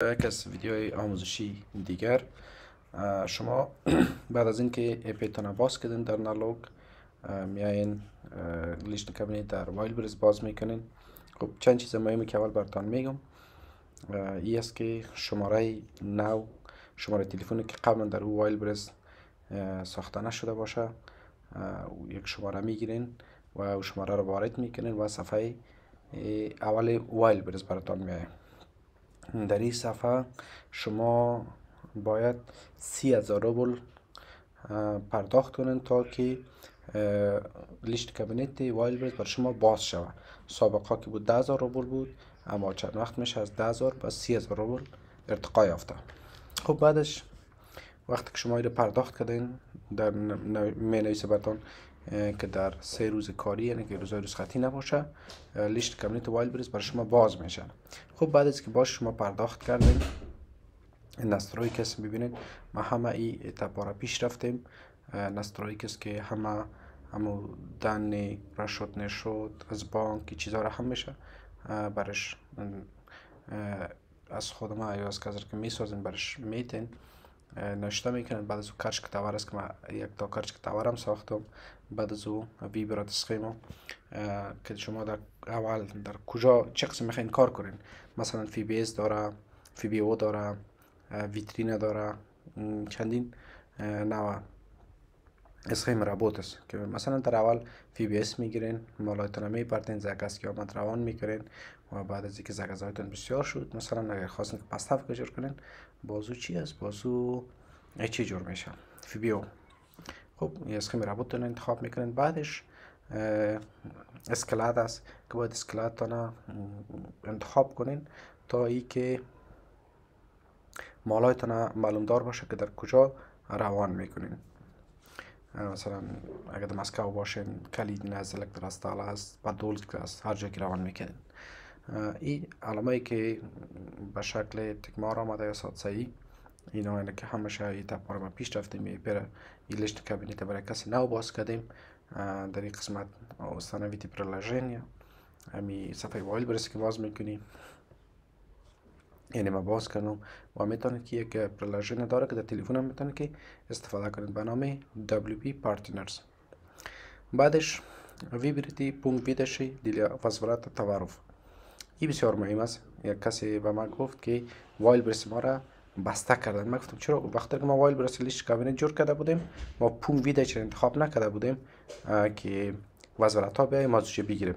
یک از ویدیوهای آموزشی دیگر شما بعد از اینکه اپیتون باز کردین در نالوگ میاین لیست کابینت در وایلدبرز باز میکنین. خب چند چیز مهمی که اول براتون میگم این است که شماره تلفنی که قبلا در او وایلدبرز ساخته نشده باشه یک شماره میگیرین و او شماره رو وارد میکنین و صفحه اول وایلدبرز براتون میایه. در این صفحه شما باید 30,000 روبل پرداخت کنین تا که لیست کابینت وایلدبرز بر شما باز شود. سابقا که بود 10,000 روبل بود، اما چند وقت میشه از 10,000 به 30,000 روبل ارتقا یافته. خب بعدش وقتی که شما این پرداخت کردین در مینویسه براتون که در 3 روز کاری، یعنی که روزهای رخصتی نباشه، لیست کابینت وایلدبرز برای شما باز میشه. خب بعد از که باز شما پرداخت کردین نسترایی کس ببینید ما همه ای اتپا را پیش رفتیم. نسترایی کس که همه دن رشد نشد از بانک چیزا را هم میشه برش از خود ما یا از کسی که میسازیم برش میتین نشته میکنن. بعد از او کرچ که تاور است که من یک تا کرچ که تاورم ساختم. بعد از او وی برات سخیمم که شما در اول در کجا چه قسم میخواین کار کنین. مثلا فی بی اس داره، فی بی او داره، ویترین داره، چندین نوع اسخیم رابط است که مثلا در اول فی بی اس میگیرین، مالایتون میپرتین، زگاز که آمد روان میکنین و بعد از اینکه زگازایتون بسیار شد، مثلا اگر خواستین که پستاف جور کنین، بازو چی است؟ بازو چی جور میشه؟ فی بی او. خب این اسخیم رابطتون انتخاب میکنین. بعدش اسکلات است که باید اسکلاتتون انتخاب کنین تا ای که مالایتون معلوم دار باشه که در کجا روان میکنین. مثلا اگر در مسکو باشین کلید نزدیک در استال است، پادولسک است، هر جایی که روان میکنین. این علامه‌ای که به شکل تکمار آمده یا سادسایی، اینا اینه که همیشه این تپا رو ما پیش رفتیم. این لیست کابینت برای کسی نو باز کردیم. در این قسمت استانویتی پرلاژن یا همی صفحه وایلدبرز که باز میکنیم، یعنی ما باز کنم و میتونید که یک پرلاژن داره که در تلفن هم میتونید که استفاده کنید به نام WP Partners. بعدش ویبریتی پونگ ویدشی دیل وزارت تعارف. این بسیار مهم است. یک کسی به ما گفت که وایلدبرز ما را بسته کردن. من گفتم چرا؟ وقتی که ما وایلدبرز لیست کابینت جور کرده بودیم، ما پونگ ویدش را انتخاب نکرده بودیم که وزارت ها بیایم موضوع بگیریم.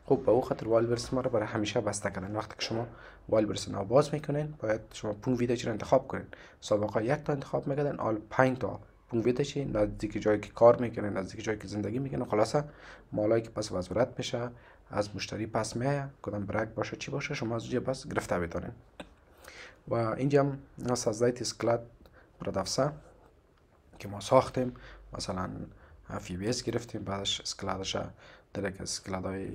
خب به او خاطر وایلدبرز ما را برای همیشه بسته کردن. وقتی که شما وایلدبرز نو باز میکنین، باید شما پونگ ویدش را انتخاب کنین. سابقا یک تا انتخاب میکردن، حالا 5 تا پونگ ویدش نزدیک جایی که کار میکنین، نزدیک جایی که زندگی میکنین. خلاصه مالایی که پس وزارت میشه، از مشتری پس میایه، کدام برک باشه چی باشه، شما از اونجا پس گرفته بتونین. و اینجا هم سازدایت اسکلات پردافسه که ما ساختیم، مثلا فی بی اس گرفتیم، بعدش اسکلاتش در یک اسکلات های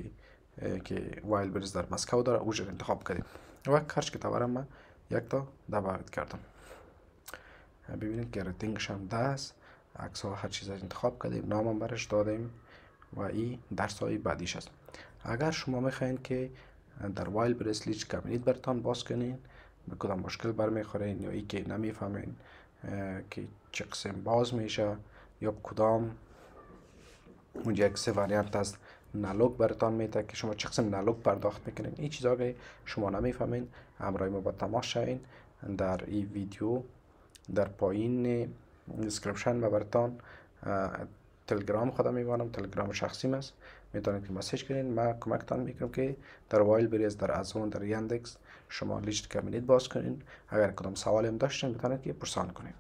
که وایلدبرز در مسکو داره اوجر انتخاب کردیم و کرچ که تاورم من یک تا دباغت کردم. ببینید که ریتینگش هم دست عکس ها هر چیز انتخاب کردیم، نامم برش دادیم و این درس های بعدیش است. اگر شما میخواین که در وایلدبرز لیست کابینت براتون باز کنین، به کدام مشکل برمیخورین یا ای که نمیفهمین که چه قسم باز میشه یا کدام اونجا یک سه واریانت از نالوگ براتون میده که شما چه قسم نالوگ پرداخت میکنین، این چیزا که شما نمیفهمین، همراه ما با تماس شوین. در این ویدیو در پایین دیسکریپشن و براتون تلگرام خودم میمانم، تلگرام شخصیم است، میتونید که مسیج کنین. من کمکتان میکنم که در وایلدبرز، در ازون، در یاندکس شما لیست کابینت باز کنین. اگر کدام سوالی هم داشتین میتونید که پرسان کنین.